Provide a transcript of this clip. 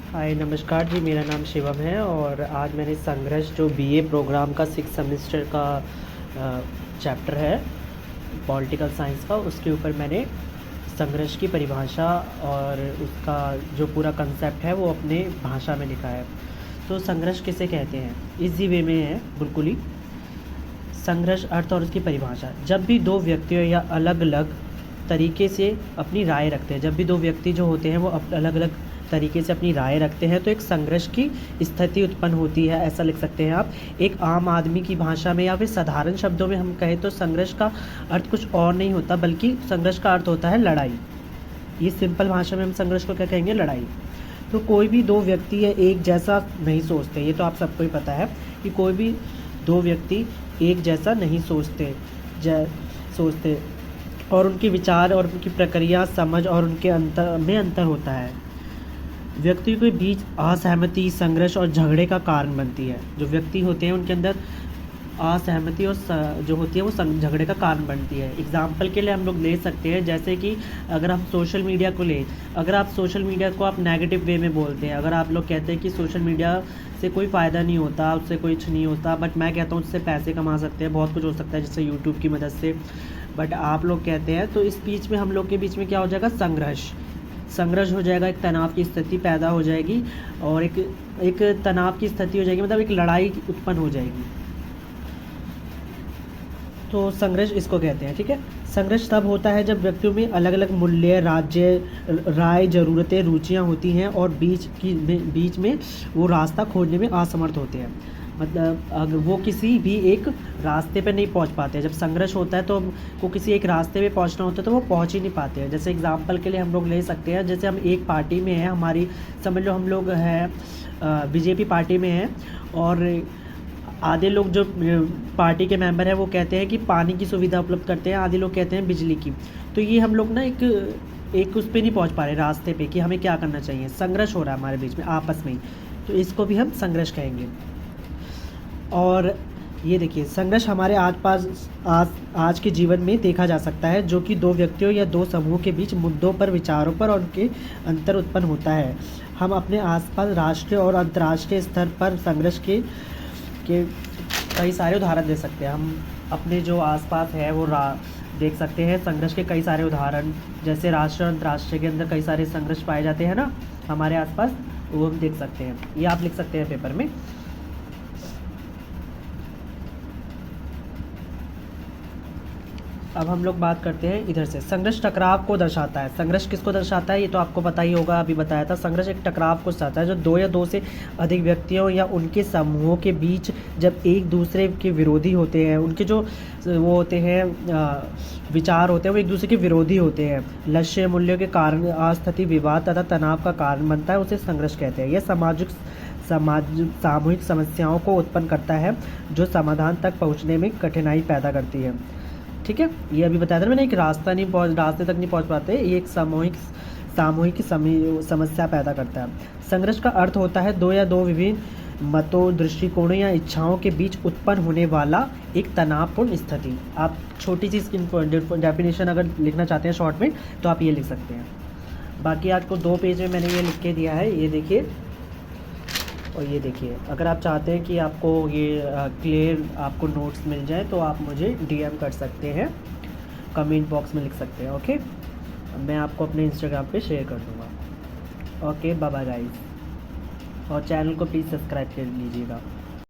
हाय नमस्कार जी, मेरा नाम शिवम है और आज मैंने संघर्ष जो बीए प्रोग्राम का 6 सेमेस्टर का चैप्टर है पॉलिटिकल साइंस का, उसके ऊपर मैंने संघर्ष की परिभाषा और उसका जो पूरा कंसेप्ट है वो अपने भाषा में लिखा है। तो संघर्ष किसे कहते हैं, इजी वे में है बिल्कुल ही। संघर्ष अर्थ और उसकी परिभाषा: जब भी दो व्यक्तियों या अलग अलग तरीके से अपनी राय रखते हैं, जब भी दो व्यक्ति जो होते हैं वो अलग अलग तरीके से अपनी राय रखते हैं तो एक संघर्ष की स्थिति उत्पन्न होती है, ऐसा लिख सकते हैं आप। एक आम आदमी की भाषा में या फिर साधारण शब्दों में हम कहें तो संघर्ष का अर्थ कुछ और नहीं होता, बल्कि संघर्ष का अर्थ होता है लड़ाई। ये सिंपल भाषा में हम संघर्ष को क्या कहेंगे, लड़ाई। तो कोई भी दो व्यक्ति या एक जैसा नहीं सोचते, ये तो आप सबको ही पता है कि कोई भी दो व्यक्ति एक जैसा नहीं सोचते और उनके विचार और उनकी प्रक्रिया, समझ और उनके अंतर होता है। व्यक्तियों के बीच असहमति, संघर्ष और झगड़े का कारण बनती है। जो व्यक्ति होते हैं उनके अंदर असहमति और जो होती है वो झगड़े का कारण बनती है। एग्जाम्पल के लिए हम लोग ले सकते हैं, जैसे कि अगर हम सोशल मीडिया को लें, अगर आप सोशल मीडिया को आप नेगेटिव वे में बोलते हैं, अगर आप लोग कहते हैं कि सोशल मीडिया से कोई फ़ायदा नहीं होता, उससे कुछ नहीं होता, बट मैं कहता हूँ उससे पैसे कमा सकते हैं, बहुत कुछ हो सकता है जैसे यूट्यूब की मदद से, बट आप लोग कहते हैं, तो इस बीच में हम लोग के बीच में क्या हो जाएगा, संघर्ष हो जाएगा। एक तनाव की स्थिति पैदा हो जाएगी और एक तनाव की स्थिति हो जाएगी, मतलब एक लड़ाई उत्पन्न हो जाएगी। तो संघर्ष इसको कहते हैं, ठीक है। संघर्ष तब होता है जब व्यक्तियों में अलग अलग मूल्य, राय, ज़रूरतें, रुचियां होती हैं और बीच में वो रास्ता खोजने में असमर्थ होते हैं। मतलब अगर वो किसी भी एक रास्ते पे नहीं पहुंच पाते। जब संघर्ष होता है तो को किसी एक रास्ते पे पहुंचना होता है तो वो पहुंच ही नहीं पाते हैं। जैसे एग्जांपल के लिए हम लोग ले सकते हैं, जैसे हम एक पार्टी में हैं, हमारी समझ लो हम लोग हैं बीजेपी पार्टी में हैं और आधे लोग जो पार्टी के मेंबर हैं वो कहते हैं कि पानी की सुविधा उपलब्ध करते हैं, आधे लोग कहते हैं बिजली की। तो ये हम लोग ना एक उस पर नहीं पहुंच पा रहे रास्ते पे कि हमें क्या करना चाहिए। संघर्ष हो रहा है हमारे बीच में आपस में ही, तो इसको भी हम संघर्ष कहेंगे। और ये देखिए, संघर्ष हमारे आज के जीवन में देखा जा सकता है, जो कि दो व्यक्तियों या दो समूह के बीच मुद्दों पर, विचारों पर और उनके अंतर उत्पन्न होता है। हम अपने आसपास राष्ट्रीय और अंतर्राष्ट्रीय स्तर पर संघर्ष के कई सारे उदाहरण दे सकते हैं। हम अपने जो आसपास है वो देख सकते हैं संघर्ष के कई सारे उदाहरण, जैसे राष्ट्रीय और अंतर्राष्ट्रीय के अंदर कई सारे संघर्ष पाए जाते हैं ना हमारे आसपास, वो हम देख सकते हैं। ये आप लिख सकते हैं पेपर में। अब हम लोग बात करते हैं इधर से। संघर्ष टकराव को दर्शाता है। संघर्ष किसको दर्शाता है, ये तो आपको पता ही होगा, अभी बताया था। संघर्ष एक टकराव को दर्शाता है जो दो या दो से अधिक व्यक्तियों या उनके समूहों के बीच जब एक दूसरे के विरोधी होते हैं, उनके जो वो होते हैं विचार होते हैं वो एक दूसरे के विरोधी होते हैं, लक्ष्य मूल्यों के कारण अस्थिति, विवाद तथा तनाव का कारण बनता है, उसे संघर्ष कहते हैं। यह सामूहिक समस्याओं को उत्पन्न करता है जो समाधान तक पहुँचने में कठिनाई पैदा करती है, ठीक है। ये अभी बताया था मैंने, एक रास्ते तक नहीं पहुंच पाते, ये एक सामूहिक समस्या पैदा करता है। संघर्ष का अर्थ होता है दो या दो विभिन्न मतों, दृष्टिकोणों या इच्छाओं के बीच उत्पन्न होने वाला एक तनावपूर्ण स्थिति। आप छोटी सी डेफिनेशन अगर लिखना चाहते हैं शॉर्ट में तो आप ये लिख सकते हैं। बाकी आपको 2 पेज में मैंने ये लिख के दिया है, ये देखिए। और ये देखिए, अगर आप चाहते हैं कि आपको ये क्लियर आपको नोट्स मिल जाए तो आप मुझे डीएम कर सकते हैं, कमेंट बॉक्स में लिख सकते हैं, ओके। मैं आपको अपने इंस्टाग्राम पे शेयर कर दूँगा। ओके, बाय बाय गाइस, और चैनल को प्लीज़ सब्सक्राइब कर लीजिएगा।